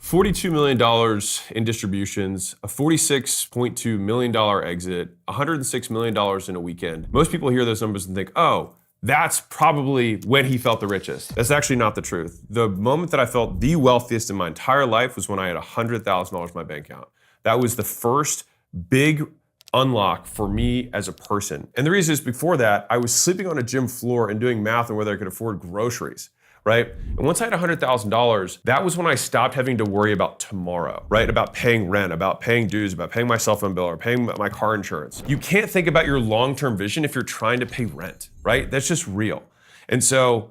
$42 million in distributions, a $46.2 million exit, $106 million in a weekend. Most people hear those numbers and think, oh, that's probably when he felt the richest. That's actually not the truth. The moment that I felt the wealthiest in my entire life was when I had $100,000 in my bank account. That was the first big unlock for me as a person. And the reason is before that, I was sleeping on a gym floor and doing math on whether I could afford groceries, right? And once I had $100,000, that was when I stopped having to worry about tomorrow, right? About paying rent, about paying dues, about paying my cell phone bill, or paying my car insurance. You can't think about your long-term vision if you're trying to pay rent, right? That's just real. And so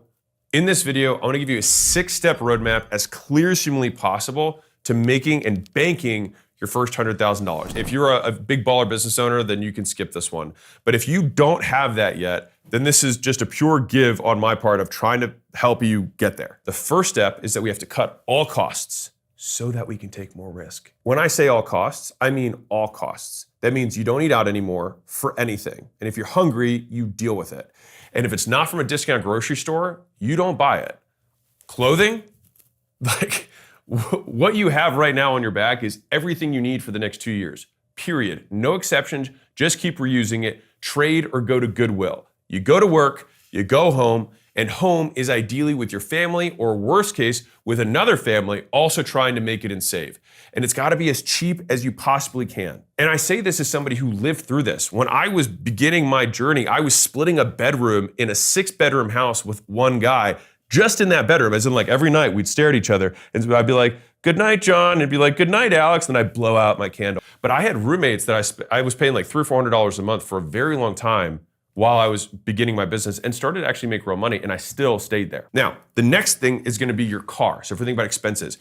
in this video, I wanna give you a 6-step roadmap as clear as humanly possible to making and banking your first $100,000. If you're a big baller business owner, then you can skip this one. But if you don't have that yet, then this is just a pure give on my part of trying to help you get there. The first step is that we have to cut all costs so that we can take more risk. When I say all costs, I mean all costs. That means you don't eat out anymore for anything. And if you're hungry, you deal with it. And if it's not from a discount grocery store, you don't buy it. Clothing, like, what you have right now on your back is everything you need for the next 2 years, period. No exceptions, just keep reusing it, trade or go to Goodwill. You go to work, you go home, and home is ideally with your family or worst case, with another family also trying to make it and save. And it's gotta be as cheap as you possibly can. And I say this as somebody who lived through this. When I was beginning my journey, I was splitting a bedroom in a 6-bedroom house with one guy, just in that bedroom, as in like every night we'd stare at each other and I'd be like, good night, John. And he'd be like, good night, Alex. And I'd blow out my candle. But I had roommates that I was paying like $300 or $400 a month for a very long time while I was beginning my business and started to actually make real money, and I still stayed there. Now, the next thing is gonna be your car. So if we think about expenses,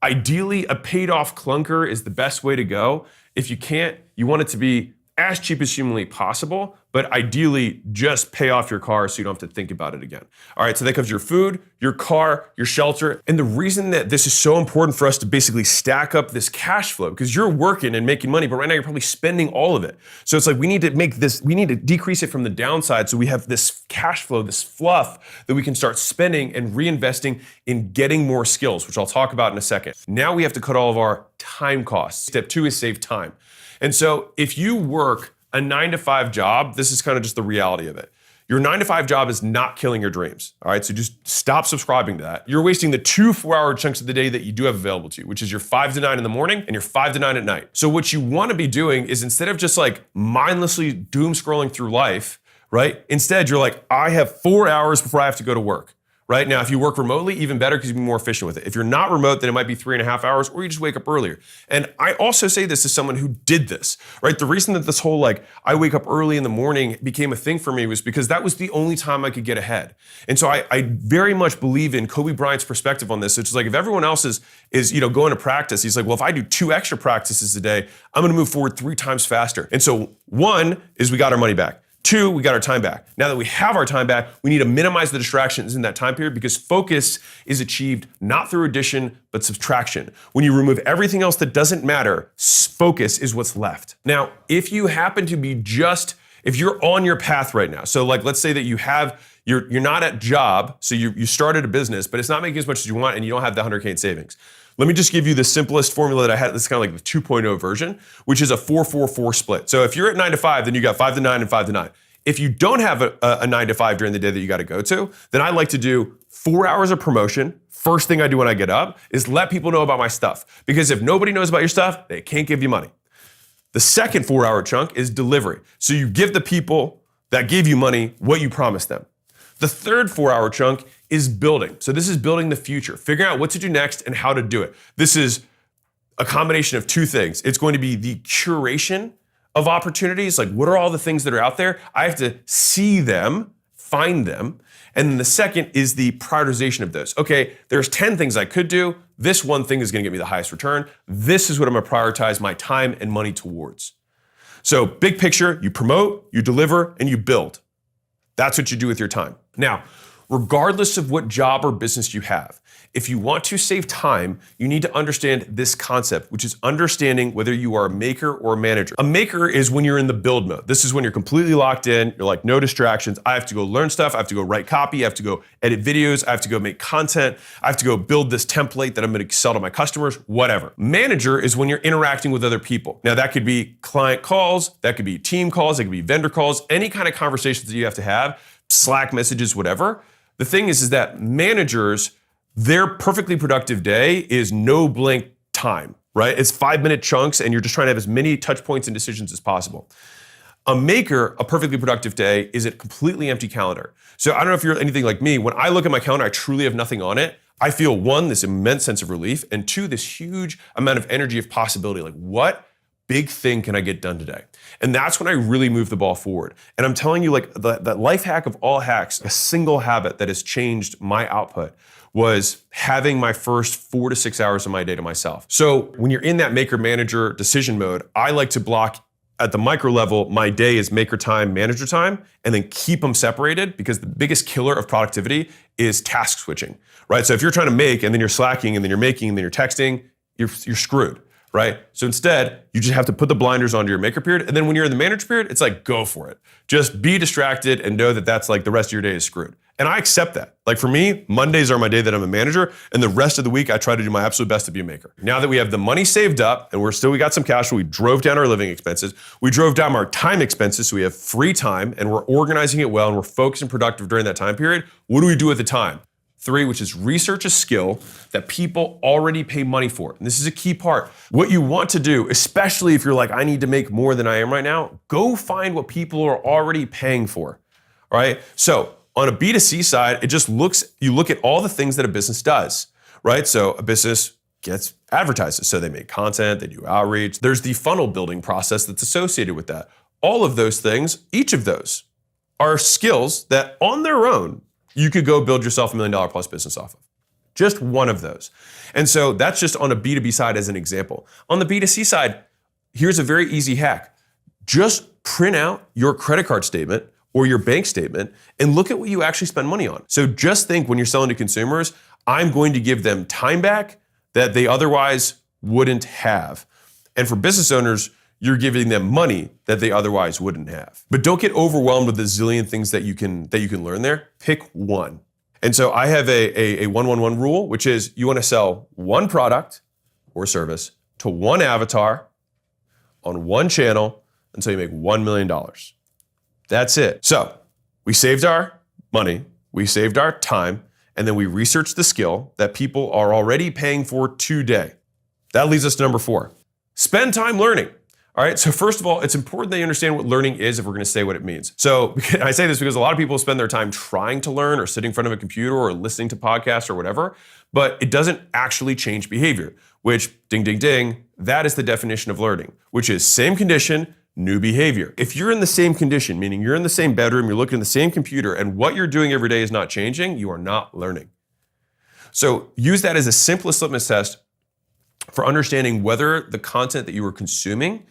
ideally a paid off clunker is the best way to go. If you can't, you want it to be as cheap as humanly possible, but ideally just pay off your car so you don't have to think about it again. All right, so that covers your food, your car, your shelter. And the reason that this is so important for us to basically stack up this cash flow, because you're working and making money, but right now you're probably spending all of it. So it's like we need to decrease it from the downside so we have this cash flow, this fluff that we can start spending and reinvesting in getting more skills, which I'll talk about in a second. Now we have to cut all of our time costs. Step 2 is save time. And so if you work a 9-to-5 job, this is kind of just the reality of it. Your 9-to-5 job is not killing your dreams, all right? So just stop subscribing to that. You're wasting the 2 4-hour chunks of the day that you do have available to you, which is your 5 to 9 in the morning and your 5 to 9 at night. So what you wanna be doing is instead of just like mindlessly doom scrolling through life, right? Instead, you're like, I have 4 hours before I have to go to work. Right now, if you work remotely, even better because you can be more efficient with it. If you're not remote, then it might be 3.5 hours, or you just wake up earlier. And I also say this as someone who did this, right? The reason that this whole like, I wake up early in the morning became a thing for me was because that was the only time I could get ahead. And so I very much believe in Kobe Bryant's perspective on this. It's like if everyone else is going to practice, he's like, well, if I do 2 extra practices a day, I'm gonna move forward 3 times faster. And so 1 is we got our money back. 2, we got our time back. Now that we have our time back, we need to minimize the distractions in that time period because focus is achieved not through addition, but subtraction. When you remove everything else that doesn't matter, focus is what's left. Now, if you happen to be if you're on your path right now, so like let's say that you're not at job, so you started a business, but it's not making as much as you want and you don't have the 100K in savings. Let me just give you the simplest formula that I had. This is kind of like the 2.0 version, which is a 4-4-4 split. So if you're at 9 to 5, then you got 5 to 9 and 5 to 9. If you don't have a 9 to 5 during the day that you got to go to, then I like to do 4 hours of promotion. First thing I do when I get up is let people know about my stuff. Because if nobody knows about your stuff, they can't give you money. The second 4-hour chunk is delivery. So you give the people that gave you money what you promised them. The third 4-hour chunk is building. So this is building the future, figuring out what to do next and how to do it. This is a combination of 2 things. It's going to be the curation of opportunities, like what are all the things that are out there? I have to see them, find them. And then the second is the prioritization of those. Okay, there's 10 things I could do. This one thing is gonna get me the highest return. This is what I'm gonna prioritize my time and money towards. So big picture, you promote, you deliver, and you build. That's what you do with your time. Now, regardless of what job or business you have. If you want to save time, you need to understand this concept, which is understanding whether you are a maker or a manager. A maker is when you're in the build mode. This is when you're completely locked in. You're like, no distractions. I have to go learn stuff. I have to go write copy. I have to go edit videos. I have to go make content. I have to go build this template that I'm going to sell to my customers, whatever. Manager is when you're interacting with other people. Now that could be client calls. That could be team calls. That could be vendor calls, any kind of conversations that you have to have, Slack messages, whatever. The thing is that managers, their perfectly productive day is no blink time, right? It's 5-minute chunks and you're just trying to have as many touch points and decisions as possible. A maker, a perfectly productive day is a completely empty calendar. So I don't know if you're anything like me. When I look at my calendar, I truly have nothing on it. I feel one, this immense sense of relief, and two, this huge amount of energy of possibility. Like, what big thing can I get done today? And that's when I really move the ball forward. And I'm telling you, like, that life hack of all hacks, a single habit that has changed my output was having my first 4 to 6 hours of my day to myself. So when you're in that maker manager decision mode, I like to block at the micro level, my day is maker time, manager time, and then keep them separated, because the biggest killer of productivity is task switching, right? So if you're trying to make and then you're slacking and then you're making and then you're texting, you're screwed, right? So instead, you just have to put the blinders onto your maker period. And then when you're in the manager period, it's like, go for it. Just be distracted and know that that's like the rest of your day is screwed. And I accept that. Like for me, Mondays are my day that I'm a manager, and the rest of the week I try to do my absolute best to be a maker. Now that we have the money saved up and we got some cash, we drove down our living expenses, we drove down our time expenses, so we have free time and we're organizing it well and we're focused and productive during that time period. What do we do at the time? 3, which is research a skill that people already pay money for. And this is a key part. What you want to do, especially if you're like, I need to make more than I am right now, go find what people are already paying for, all right? So on a B2C side, you look at all the things that a business does, right? So a business gets advertises. So they make content, they do outreach. There's the funnel building process that's associated with that. All of those things, each of those are skills that on their own, you could go build yourself $1 million plus business off of. Just one of those. And so that's just on a B2B side as an example. On the B2C side, here's a very easy hack. Just print out your credit card statement or your bank statement and look at what you actually spend money on. So just think, when you're selling to consumers, I'm going to give them time back that they otherwise wouldn't have. And for business owners, you're giving them money that they otherwise wouldn't have. But don't get overwhelmed with the zillion things that you can learn there. Pick one. And so I have a 1-1-1 rule, which is you want to sell one product or service to one avatar on one channel until you make $1 million. That's it. So we saved our money, we saved our time, and then we researched the skill that people are already paying for today. That leads us to number 4. Spend time learning. All right, so first of all, it's important that you understand what learning is if we're gonna say what it means. So I say this because a lot of people spend their time trying to learn or sitting in front of a computer or listening to podcasts or whatever, but it doesn't actually change behavior, which, ding, ding, ding, that is the definition of learning, which is same condition, new behavior. If you're in the same condition, meaning you're in the same bedroom, you're looking at the same computer, and what you're doing every day is not changing, you are not learning. So use that as a simplest litmus test for understanding whether the content that you are consuming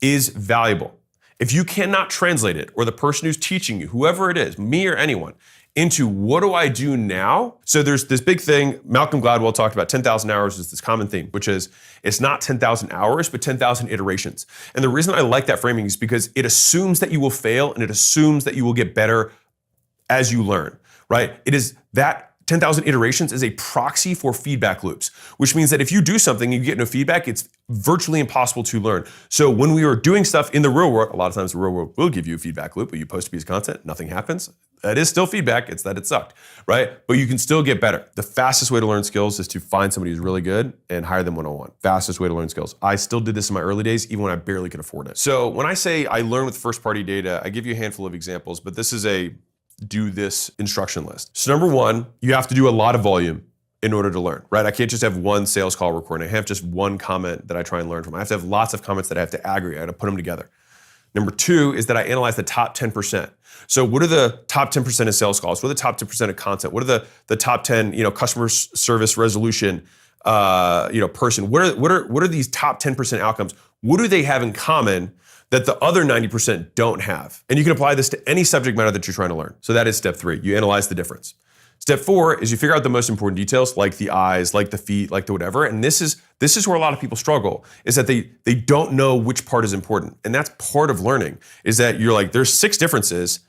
is valuable. If you cannot translate it, or the person who's teaching you, whoever it is, me or anyone, into what do I do now? So there's this big thing, Malcolm Gladwell talked about 10,000 hours is this common theme, which is it's not 10,000 hours, but 10,000 iterations. And the reason I like that framing is because it assumes that you will fail and it assumes that you will get better as you learn, right? It is that 10,000 iterations is a proxy for feedback loops, which means that if you do something and you get no feedback, it's virtually impossible to learn. So when we are doing stuff in the real world, a lot of times the real world will give you a feedback loop, but you post a piece of content, nothing happens. That is still feedback, it's that it sucked, right? But you can still get better. The fastest way to learn skills is to find somebody who's really good and hire them one-on-one. Fastest way to learn skills. I still did this in my early days, even when I barely could afford it. So when I say I learn with first-party data, I give you a handful of examples, but this is a do this instruction list. So number 1, you have to do a lot of volume in order to learn, right? I can't just have one sales call recording. I have just one comment that I try and learn from. I have to have lots of comments that I have to aggregate. I have to put them together. Number 2 is that I analyze the top 10%. So what are the top 10% of sales calls? What are the top 10% of content? What are the top 10, customer service resolution, person? What are these top 10% outcomes? What do they have in common that the other 90% don't have. And you can apply this to any subject matter that you're trying to learn. So that is step 3. You analyze the difference. Step 4 is you figure out the most important details, like the eyes, like the feet, like the whatever. And this is where a lot of people struggle, is that they don't know which part is important. And that's part of learning, is that you're like, there's 6 differences.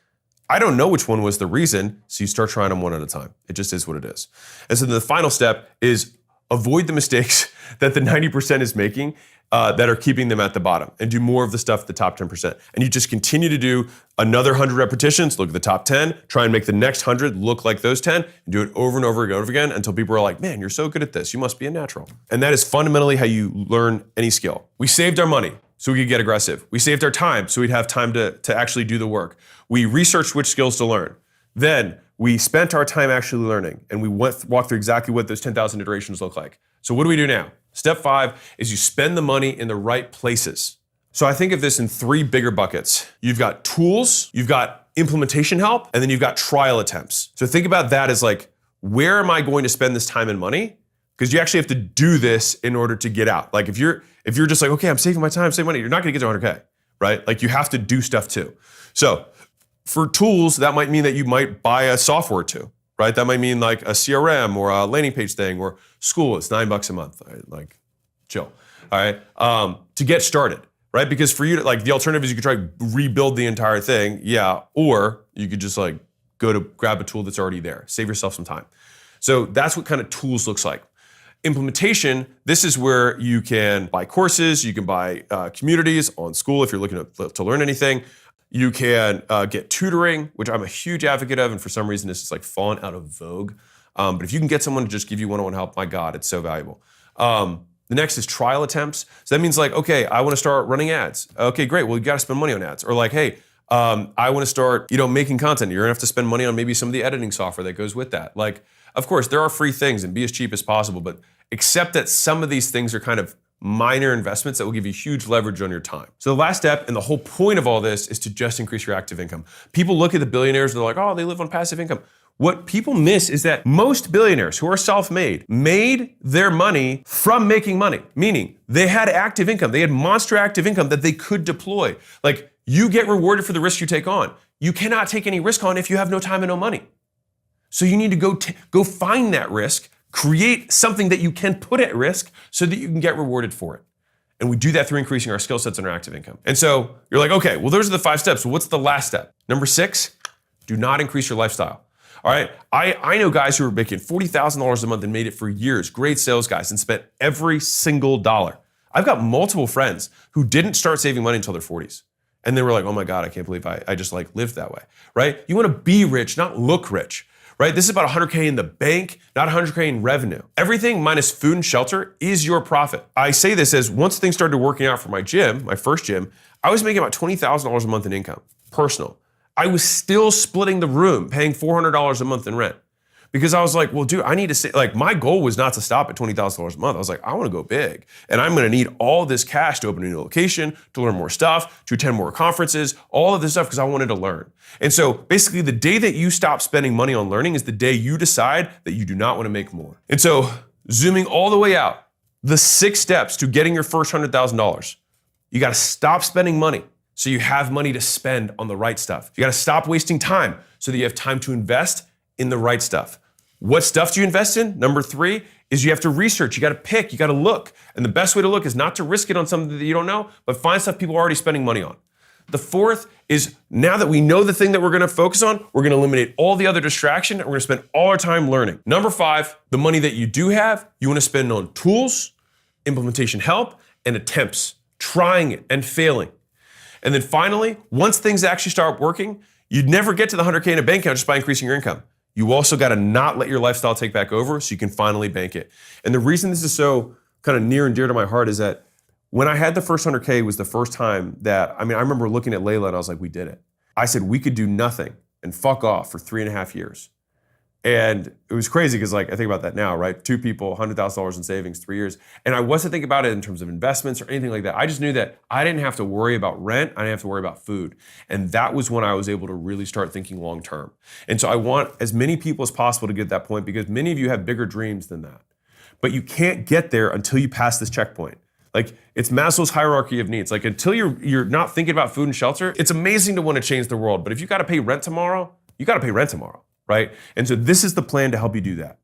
I don't know which one was the reason, so you start trying them one at a time. It just is what it is. And so the final step is avoid the mistakes that the 90% is making that are keeping them at the bottom, and do more of the stuff the top 10%. And you just continue to do another 100 repetitions, look at the top 10, try and make the next 100 look like those 10, and do it over and over and over again until people are like, man, you're so good at this, you must be a natural. And that is fundamentally how you learn any skill. We saved our money so we could get aggressive. We saved our time so we'd have time to actually do the work. We researched which skills to learn. Then we spent our time actually learning, and we walked through exactly what those 10,000 iterations look like. So what do we do now? Step 5 is you spend the money in the right places. So I think of this in 3 bigger buckets. You've got tools, you've got implementation help, and then you've got trial attempts. So think about that as like, where am I going to spend this time and money? Because you actually have to do this in order to get out. Like if you're just like, okay, I'm saving my time, saving money, you're not gonna get to 100K, right? Like you have to do stuff too. So for tools, that might mean that you might buy a software too, right? That might mean like a CRM or a landing page thing, or school, it's $9 a month, right? Like chill, all right? To get started, right? Because for you to, like, the alternative is you could try to rebuild the entire thing, yeah, or you could just like go to grab a tool that's already there, save yourself some time. So that's what kind of tools looks like. Implementation, this is where you can buy courses, you can buy communities on school if you're looking to learn anything. You can get tutoring, which I'm a huge advocate of, and for some reason this is like fallen out of vogue. But if you can get someone to just give you one-on-one help, my God, it's so valuable. The next is trial attempts. So that means like, okay, I want to start running ads. Okay, great. Well, you got to spend money on ads. Or like, hey, I want to start, making content. You're gonna have to spend money on maybe some of the editing software that goes with that. Like, of course, there are free things, and be as cheap as possible, but accept that some of these things are kind of minor investments that will give you huge leverage on your time. So the last step, and the whole point of all this, is to just increase your active income. People look at the billionaires and they're like, oh, they live on passive income. What people miss is that most billionaires who are self-made made their money from making money, meaning they had active income. They had monster active income that they could deploy. Like, you get rewarded for the risk you take on. You cannot take any risk on if you have no time and no money. So you need to go find that risk, create something that you can put at risk so that you can get rewarded for it. And we do that through increasing our skill sets and our active income. And so you're like, okay, well, those are the 5 steps. So what's the last step? Number 6, do not increase your lifestyle. All right, I know guys who are making $40,000 a month and made it for years, great sales guys, and spent every single dollar. I've got multiple friends who didn't start saving money until their 40s. And they were like, oh my God, I can't believe I just like lived that way, right? You wanna be rich, not look rich, right? This is about 100K in the bank, not 100K in revenue. Everything minus food and shelter is your profit. I say this as once things started working out for my gym, my first gym, I was making about $20,000 a month in income, personal. I was still splitting the room, paying $400 a month in rent. Because I was like, well, dude, I need to say, like, my goal was not to stop at $20,000 a month. I was like, I wanna go big. And I'm gonna need all this cash to open a new location, to learn more stuff, to attend more conferences, all of this stuff, because I wanted to learn. And so basically the day that you stop spending money on learning is the day you decide that you do not wanna make more. And so zooming all the way out, the 6 steps to getting your first $100,000, you gotta stop spending money so you have money to spend on the right stuff. You gotta stop wasting time so that you have time to invest in the right stuff. What stuff do you invest in? Number 3 is you have to research, you gotta pick, you gotta look. And the best way to look is not to risk it on something that you don't know, but find stuff people are already spending money on. The 4th is, now that we know the thing that we're gonna focus on, we're gonna eliminate all the other distraction and we're gonna spend all our time learning. Number 5, the money that you do have, you wanna spend on tools, implementation help, and attempts, trying it and failing. And then finally, once things actually start working, you'd never get to the 100K in a bank account just by increasing your income. You also gotta not let your lifestyle take back over so you can finally bank it. And the reason this is so kind of near and dear to my heart is that when I had the first 100K was the first time that, I remember looking at Layla and I was like, we did it. I said, we could do nothing and fuck off for 3.5 years. And it was crazy because, like, I think about that now, right? 2 people, $100,000 in savings, 3 years. And I wasn't thinking about it in terms of investments or anything like that. I just knew that I didn't have to worry about rent. I didn't have to worry about food. And that was when I was able to really start thinking long term. And so I want as many people as possible to get to that point because many of you have bigger dreams than that. But you can't get there until you pass this checkpoint. Like, it's Maslow's hierarchy of needs. Like, until you're not thinking about food and shelter, it's amazing to want to change the world. But if you got to pay rent tomorrow, you got to pay rent tomorrow, right? And so this is the plan to help you do that.